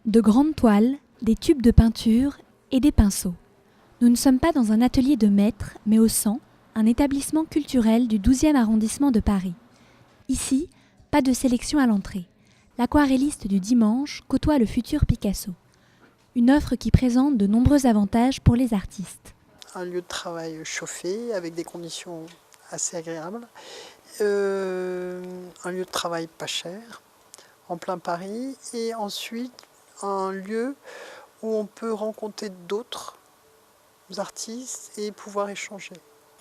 De grandes toiles, des tubes de peinture et des pinceaux. Nous ne sommes pas dans un atelier de maître, mais au 100, un établissement culturel du 12e arrondissement de Paris. Ici, pas de sélection à l'entrée. L'aquarelliste du dimanche côtoie le futur Picasso. Une offre qui présente de nombreux avantages pour les artistes. Un lieu de travail chauffé, avec des conditions assez agréables. Un lieu de travail pas cher, en plein Paris. Et ensuite, un lieu où on peut rencontrer d'autres artistes et pouvoir échanger.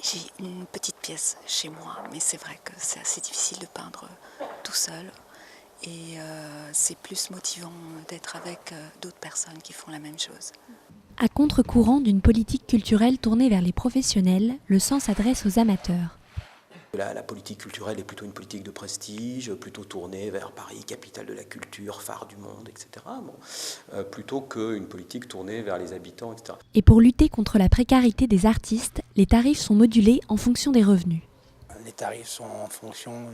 J'ai une petite pièce chez moi, mais c'est vrai que c'est assez difficile de peindre tout seul. Et c'est plus motivant d'être avec d'autres personnes qui font la même chose. À contre-courant d'une politique culturelle tournée vers les professionnels, le 100 s'adresse aux amateurs. La politique culturelle est plutôt une politique de prestige, plutôt tournée vers Paris, capitale de la culture, phare du monde, etc. Plutôt qu'une politique tournée vers les habitants, etc. Et pour lutter contre la précarité des artistes, les tarifs sont modulés en fonction des revenus. Les tarifs sont en fonction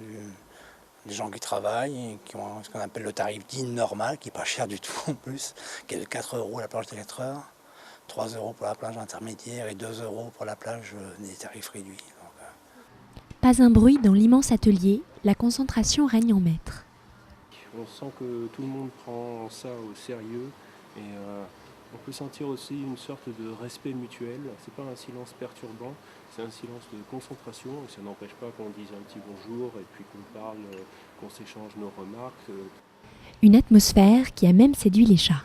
des gens qui travaillent, et qui ont ce qu'on appelle le tarif dit normal, qui n'est pas cher du tout en plus, qui est de 4 € la plage de 4 heures, 3 € pour la plage intermédiaire et 2 € pour la plage des tarifs réduits. Pas un bruit dans l'immense atelier, la concentration règne en maître. On sent que tout le monde prend ça au sérieux et on peut sentir aussi une sorte de respect mutuel. C'est pas un silence perturbant, c'est un silence de concentration et ça n'empêche pas qu'on dise un petit bonjour et puis qu'on parle, qu'on s'échange nos remarques. Une atmosphère qui a même séduit les chats.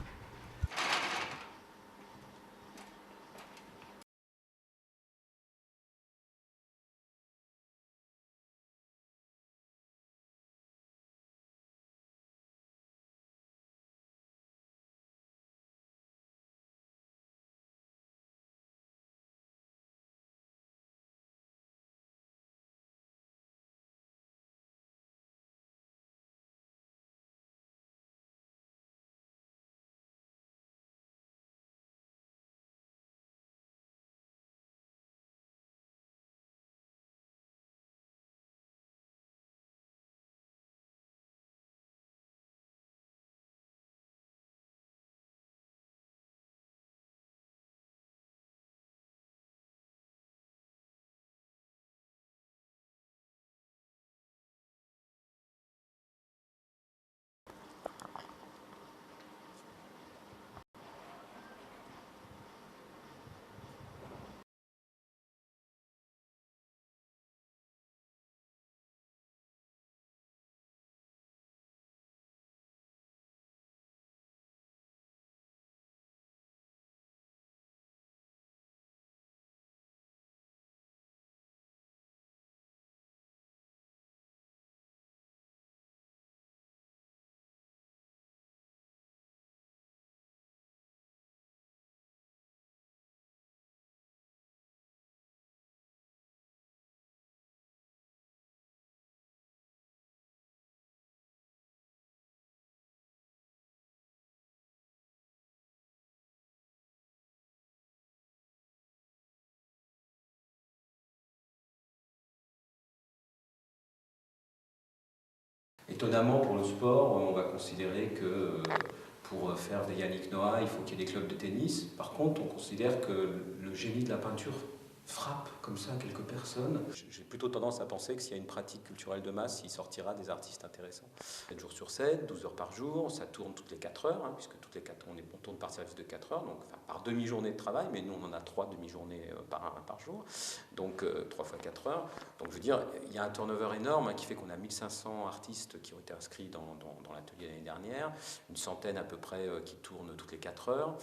Étonnamment, pour le sport, on va considérer que pour faire des Yannick Noah, il faut qu'il y ait des clubs de tennis. Par contre, on considère que le génie de la peinture frappe comme ça quelques personnes. J'ai plutôt tendance à penser que s'il y a une pratique culturelle de masse, il sortira des artistes intéressants. 7 jours sur 7, 12 heures par jour, ça tourne toutes les 4 heures, puisque toutes les 4, on tourne par service de 4 heures, donc enfin, par demi-journée de travail, mais nous on en a 3 demi-journées par jour, donc 3 fois 4 heures. Donc je veux dire, il y a un turnover énorme qui fait qu'on a 1500 artistes qui ont été inscrits dans l'atelier l'année dernière, une centaine à peu près qui tournent toutes les 4 heures.